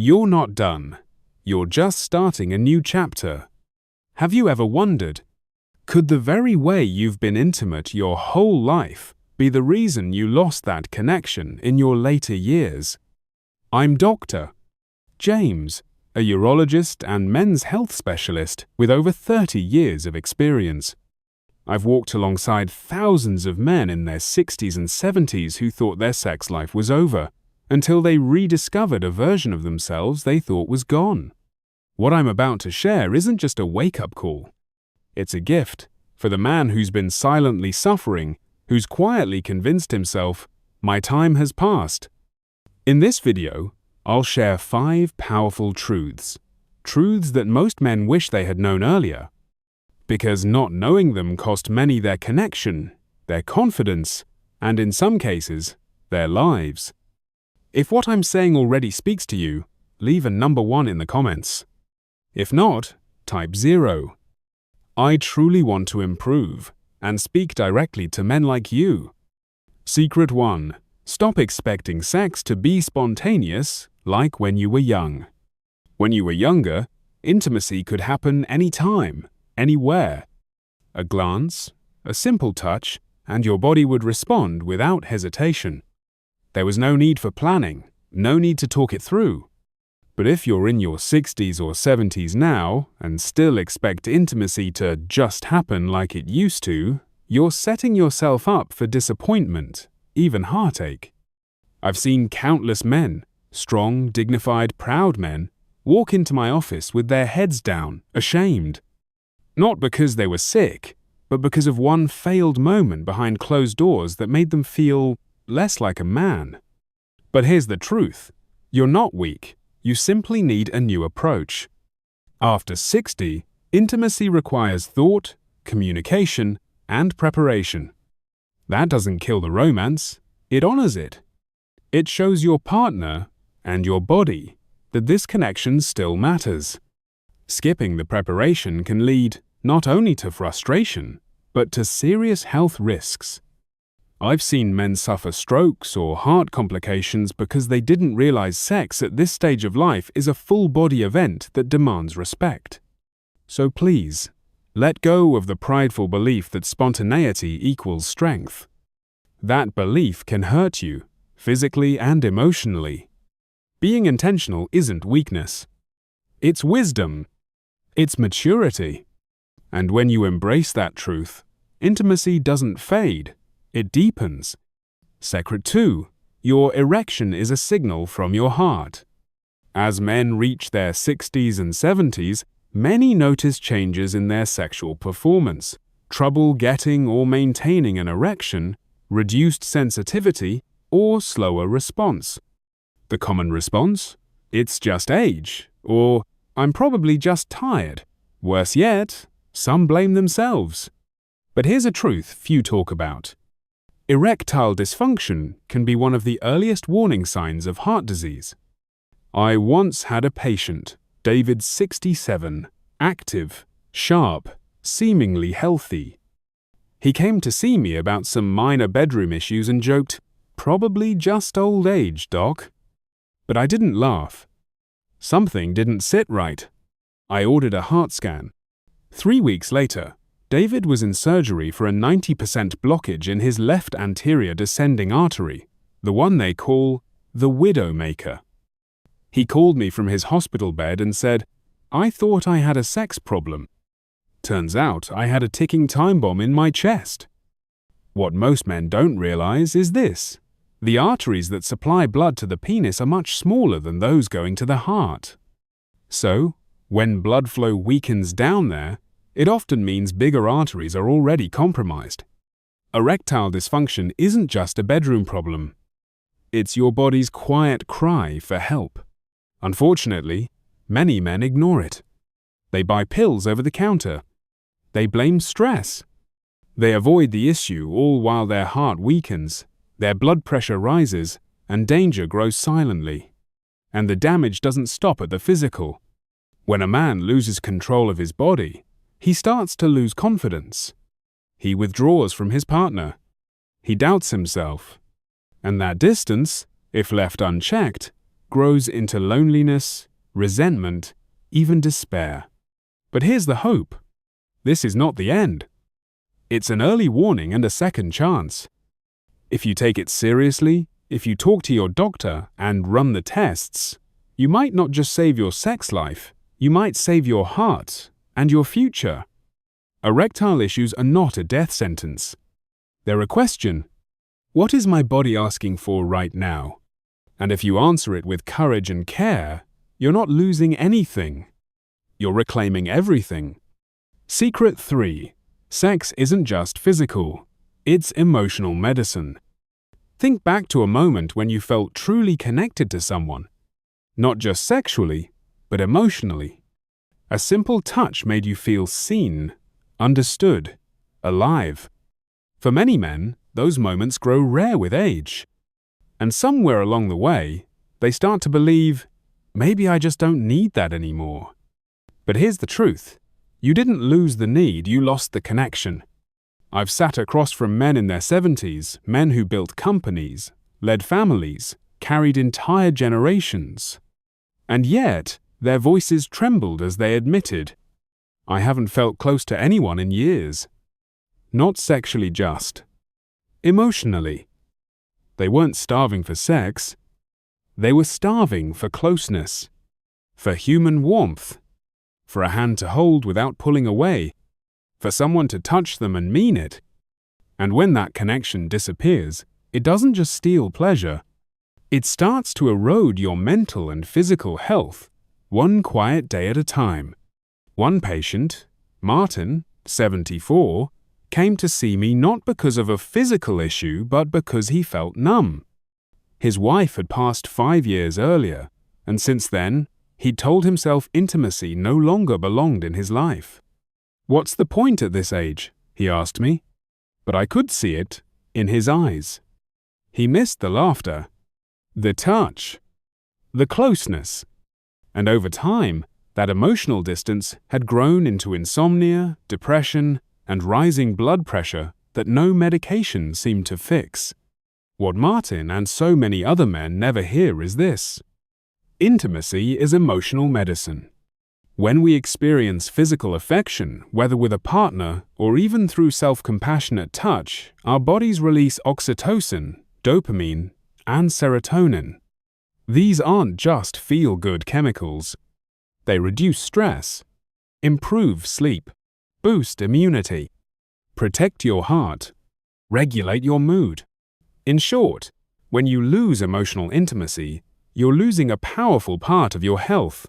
You're not done. You're just starting a new chapter. Have you ever wondered, could the very way you've been intimate your whole life be the reason you lost that connection in your later years? I'm Dr. James, a urologist and men's health specialist with over 30 years of experience. I've walked alongside thousands of men in their 60s and 70s who thought their sex life was over, until they rediscovered a version of themselves they thought was gone. What I'm about to share isn't just a wake-up call. It's a gift for the man who's been silently suffering, who's quietly convinced himself, my time has passed. In this video, I'll share 5 powerful truths that most men wish they had known earlier, because not knowing them cost many their connection, their confidence, and in some cases, their lives. If what I'm saying already speaks to you, leave a number 1 in the comments. If not, type 0. I truly want to improve and speak directly to men like you. Secret 1. Stop expecting sex to be spontaneous like when you were young. When you were younger, intimacy could happen anytime, anywhere. A glance, a simple touch, and your body would respond without hesitation. There was no need for planning, no need to talk it through. But if you're in your 60s or 70s now and still expect intimacy to just happen like it used to, you're setting yourself up for disappointment, even heartache. I've seen countless men, strong, dignified, proud men, walk into my office with their heads down, ashamed. Not because they were sick, but because of one failed moment behind closed doors that made them feel less like a man. But here's the truth. You're not weak. You simply need a new approach. After 60, intimacy requires thought, communication, and preparation. That doesn't kill the romance. It honors it. It shows your partner and your body that this connection still matters. Skipping the preparation can lead not only to frustration, but to serious health risks. I've seen men suffer strokes or heart complications because they didn't realize sex at this stage of life is a full-body event that demands respect. So please, let go of the prideful belief that spontaneity equals strength. That belief can hurt you, physically and emotionally. Being intentional isn't weakness. It's wisdom. It's maturity. And when you embrace that truth, intimacy doesn't fade. It deepens. Secret 2. Your erection is a signal from your heart. As men reach their 60s and 70s, many notice changes in their sexual performance, trouble getting or maintaining an erection, reduced sensitivity, or slower response. The common response? It's just age, or I'm probably just tired. Worse yet, some blame themselves. But here's a truth few talk about. Erectile dysfunction can be one of the earliest warning signs of heart disease. I once had a patient, David 67, active, sharp, seemingly healthy. He came to see me about some minor bedroom issues and joked, "Probably just old age, doc." But I didn't laugh. Something didn't sit right. I ordered a heart scan. 3 weeks later, David was in surgery for a 90% blockage in his left anterior descending artery, the one they call the widowmaker. He called me from his hospital bed and said, "I thought I had a sex problem. Turns out I had a ticking time bomb in my chest." What most men don't realize is this. The arteries that supply blood to the penis are much smaller than those going to the heart. So, when blood flow weakens down there, it often means bigger arteries are already compromised. Erectile dysfunction isn't just a bedroom problem. It's your body's quiet cry for help. Unfortunately, many men ignore it. They buy pills over the counter. They blame stress. They avoid the issue all while their heart weakens, their blood pressure rises, and danger grows silently. And the damage doesn't stop at the physical. When a man loses control of his body, he starts to lose confidence. He withdraws from his partner. He doubts himself. And that distance, if left unchecked, grows into loneliness, resentment, even despair. But here's the hope. This is not the end. It's an early warning and a second chance. If you take it seriously, if you talk to your doctor and run the tests, you might not just save your sex life, you might save your heart and your future. Erectile issues are not a death sentence. They're a question. What is my body asking for right now? And if you answer it with courage and care, you're not losing anything. You're reclaiming everything. Secret 3. Sex isn't just physical. It's emotional medicine. Think back to a moment when you felt truly connected to someone. Not just sexually, but emotionally. A simple touch made you feel seen, understood, alive. For many men, those moments grow rare with age. And somewhere along the way, they start to believe, maybe I just don't need that anymore. But here's the truth. You didn't lose the need, you lost the connection. I've sat across from men in their 70s, men who built companies, led families, carried entire generations. And yet, their voices trembled as they admitted, I haven't felt close to anyone in years. Not sexually just. Emotionally. They weren't starving for sex. They were starving for closeness, for human warmth, for a hand to hold without pulling away, for someone to touch them and mean it. And when that connection disappears, it doesn't just steal pleasure. It starts to erode your mental and physical health, one quiet day at a time. One patient, Martin, 74, came to see me not because of a physical issue but because he felt numb. His wife had passed 5 years earlier, and since then, he'd told himself intimacy no longer belonged in his life. What's the point at this age? He asked me. But I could see it in his eyes. He missed the laughter, the touch, the closeness. And over time, that emotional distance had grown into insomnia, depression, and rising blood pressure that no medication seemed to fix. What Martin and so many other men never hear is this. Intimacy is emotional medicine. When we experience physical affection, whether with a partner or even through self-compassionate touch, our bodies release oxytocin, dopamine, and serotonin. These aren't just feel-good chemicals. They reduce stress, improve sleep, boost immunity, protect your heart, regulate your mood. In short, when you lose emotional intimacy, you're losing a powerful part of your health.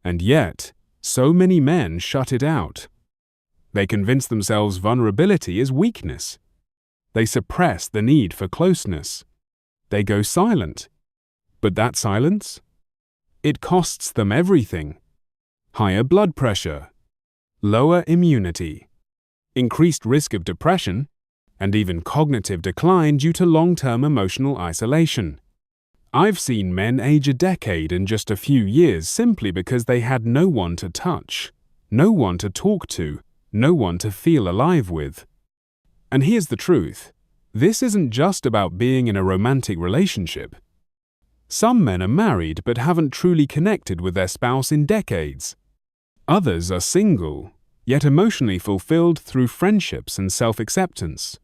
And yet, so many men shut it out. They convince themselves vulnerability is weakness. They suppress the need for closeness. They go silent. But that silence? It costs them everything. Higher blood pressure, lower immunity, increased risk of depression, and even cognitive decline due to long-term emotional isolation. I've seen men age a decade in just a few years simply because they had no one to touch, no one to talk to, no one to feel alive with. And here's the truth. This isn't just about being in a romantic relationship. Some men are married but haven't truly connected with their spouse in decades. Others are single, yet emotionally fulfilled through friendships and self-acceptance.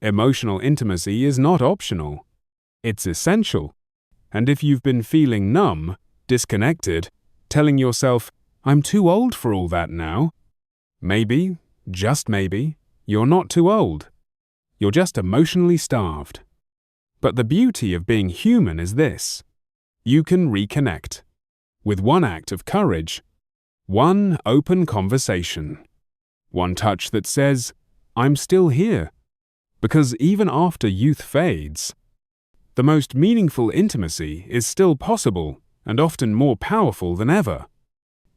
Emotional intimacy is not optional. It's essential. And if you've been feeling numb, disconnected, telling yourself, I'm too old for all that now, maybe, just maybe, you're not too old. You're just emotionally starved. But the beauty of being human is this. You can reconnect. With one act of courage. One open conversation. One touch that says, I'm still here. Because even after youth fades, the most meaningful intimacy is still possible and often more powerful than ever.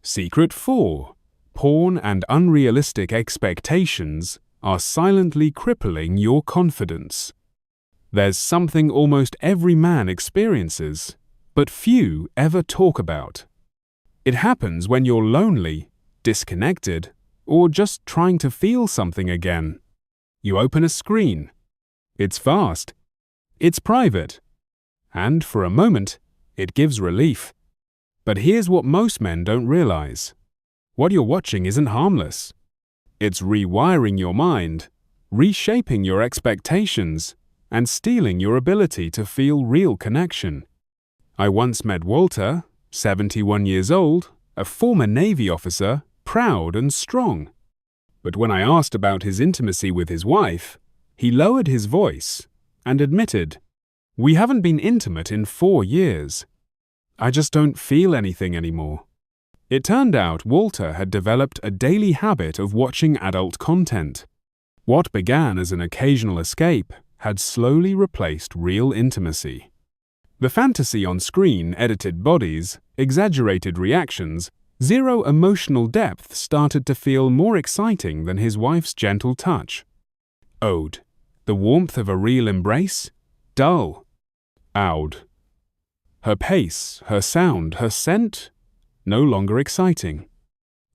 Secret 4. Porn and unrealistic expectations are silently crippling your confidence. There's something almost every man experiences, but few ever talk about. It happens when you're lonely, disconnected, or just trying to feel something again. You open a screen. It's fast. It's private. And for a moment, It gives relief. But here's what most men don't realize. What you're watching isn't harmless. It's rewiring your mind, reshaping your expectations, and stealing your ability to feel real connection. I once met Walter, 71 years old, a former Navy officer, proud and strong. But when I asked about his intimacy with his wife, he lowered his voice and admitted, "We haven't been intimate in 4 years. I just don't feel anything anymore." It turned out Walter had developed a daily habit of watching adult content. What began as an occasional escape had slowly replaced real intimacy. The fantasy on screen, edited bodies, exaggerated reactions, zero emotional depth started to feel more exciting than his wife's gentle touch. Ode, the warmth of a real embrace? Dull. Owd. Her pace, her sound, her scent? No longer exciting.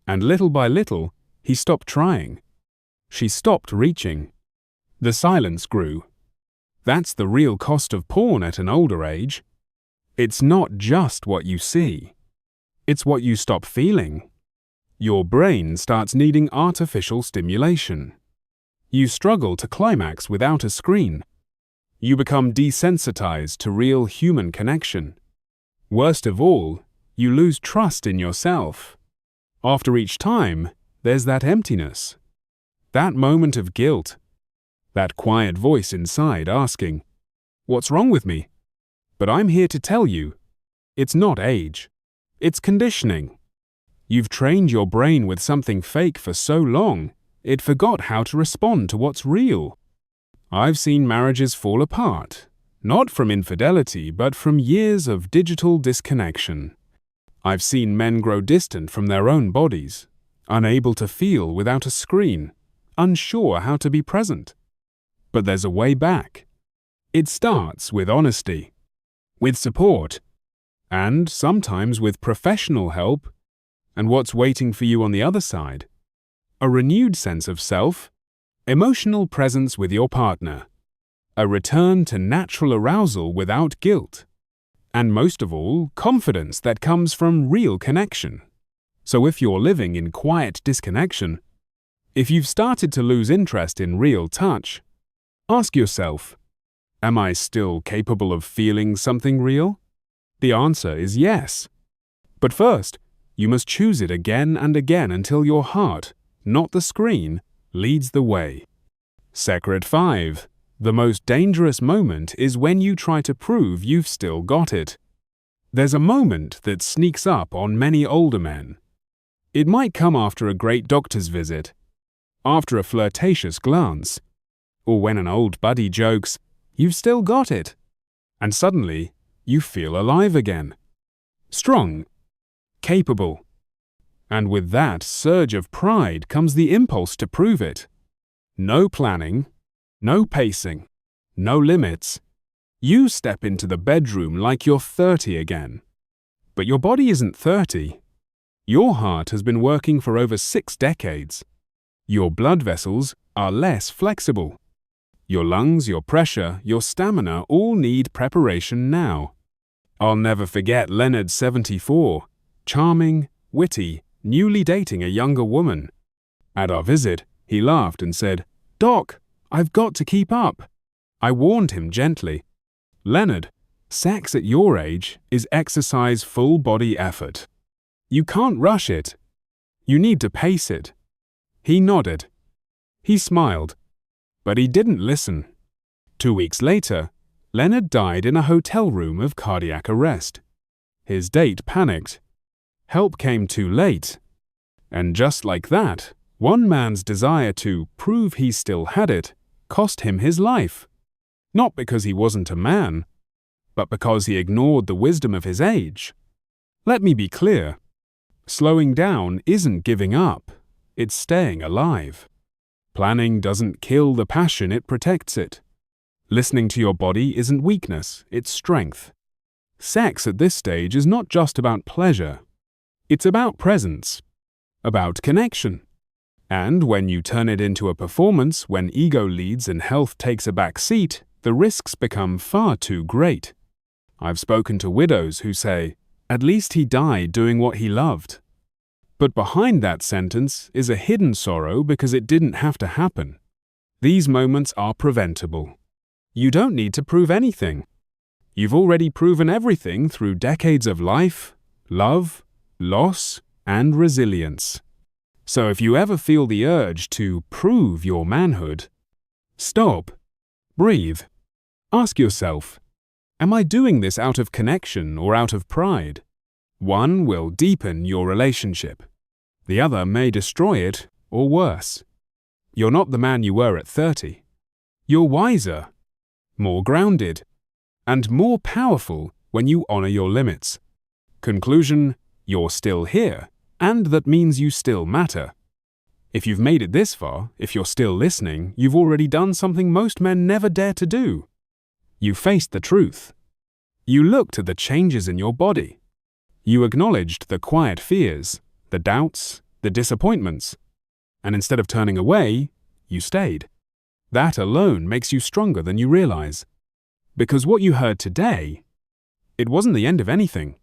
And little by little, he stopped trying. She stopped reaching. The silence grew. That's the real cost of porn at an older age. It's not just what you see. It's what you stop feeling. Your brain starts needing artificial stimulation. You struggle to climax without a screen. You become desensitized to real human connection. Worst of all, you lose trust in yourself. After each time, there's that emptiness. That moment of guilt. That quiet voice inside asking, "What's wrong with me?" But I'm here to tell you, it's not age. It's conditioning. You've trained your brain with something fake for so long, it forgot how to respond to what's real. I've seen marriages fall apart, not from infidelity, but from years of digital disconnection. I've seen men grow distant from their own bodies, unable to feel without a screen, unsure how to be present. But there's a way back. It starts with honesty, with support, and sometimes with professional help. And what's waiting for you on the other side? A renewed sense of self, emotional presence with your partner, a return to natural arousal without guilt, and most of all, confidence that comes from real connection. So if you're living in quiet disconnection, if you've started to lose interest in real touch, ask yourself, am I still capable of feeling something real? The answer is yes. But first, you must choose it again and again until your heart, not the screen, leads the way. Secret 5. The most dangerous moment is when you try to prove you've still got it. There's a moment that sneaks up on many older men. It might come after a great doctor's visit, after a flirtatious glance, or when an old buddy jokes, "You've still got it," and suddenly you feel alive again. Strong, capable. And with that surge of pride comes the impulse to prove it. No planning, no pacing, no limits. You step into the bedroom like you're 30 again. But your body isn't 30. Your heart has been working for over 6 decades. Your blood vessels are less flexible. Your lungs, your pressure, your stamina all need preparation now. I'll never forget Leonard, 74, charming, witty, newly dating a younger woman. At our visit, he laughed and said, "Doc, I've got to keep up." I warned him gently, "Leonard, sex at your age is exercise full body effort. You can't rush it. You need to pace it." He nodded. He smiled. But he didn't listen. 2 weeks later, Leonard died in a hotel room of cardiac arrest. His date panicked. Help came too late. And just like that, one man's desire to prove he still had it cost him his life. Not because he wasn't a man, but because he ignored the wisdom of his age. Let me be clear. Slowing down isn't giving up. It's staying alive. Planning doesn't kill the passion, it protects it. Listening to your body isn't weakness, it's strength. Sex at this stage is not just about pleasure. It's about presence, about connection. And when you turn it into a performance, when ego leads and health takes a back seat, the risks become far too great. I've spoken to widows who say, "At least he died doing what he loved." But behind that sentence is a hidden sorrow because it didn't have to happen. These moments are preventable. You don't need to prove anything. You've already proven everything through decades of life, love, loss, and resilience. So if you ever feel the urge to prove your manhood, stop, breathe, ask yourself, am I doing this out of connection or out of pride? One will deepen your relationship. The other may destroy it, or worse. You're not the man you were at 30. You're wiser, more grounded, and more powerful when you honor your limits. Conclusion, you're still here, and that means you still matter. If you've made it this far, if you're still listening, you've already done something most men never dare to do. You faced the truth. You looked at the changes in your body. You acknowledged the quiet fears, the doubts, the disappointments. And instead of turning away, you stayed. That alone makes you stronger than you realize. Because what you heard today, it wasn't the end of anything.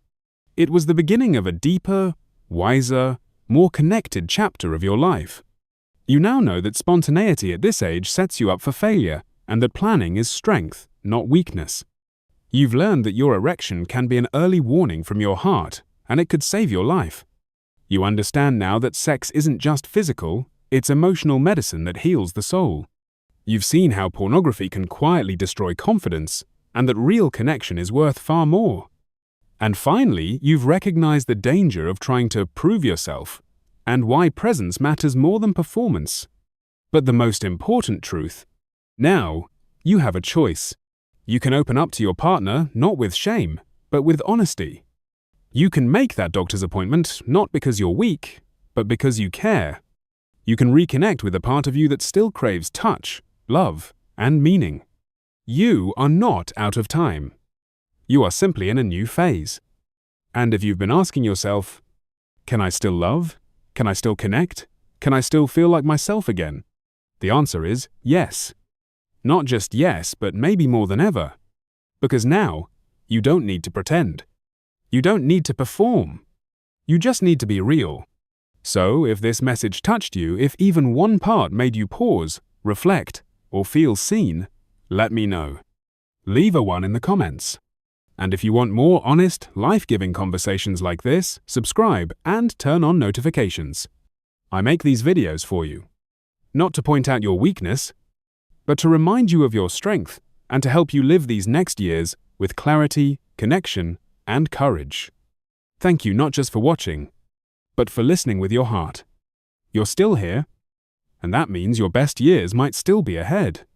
It was the beginning of a deeper, wiser, more connected chapter of your life. You now know that spontaneity at this age sets you up for failure, and that planning is strength, not weakness. You've learned that your erection can be an early warning from your heart, and it could save your life. You understand now that sex isn't just physical, it's emotional medicine that heals the soul. You've seen how pornography can quietly destroy confidence, and that real connection is worth far more. And finally, you've recognized the danger of trying to prove yourself, and why presence matters more than performance. But the most important truth, now, you have a choice. You can open up to your partner not with shame, but with honesty. You can make that doctor's appointment not because you're weak, but because you care. You can reconnect with a part of you that still craves touch, love, and meaning. You are not out of time. You are simply in a new phase. And if you've been asking yourself, can I still love? Can I still connect? Can I still feel like myself again? The answer is yes. Not just yes, but maybe more than ever. Because now, you don't need to pretend. You don't need to perform. You just need to be real. So, if this message touched you, if even one part made you pause, reflect, or feel seen, let me know. Leave a 1 in the comments. And if you want more honest, life-giving conversations like this, subscribe and turn on notifications. I make these videos for you. Not to point out your weakness, but to remind you of your strength and to help you live these next years with clarity, connection, and courage. Thank you not just for watching, but for listening with your heart. You're still here, and that means your best years might still be ahead.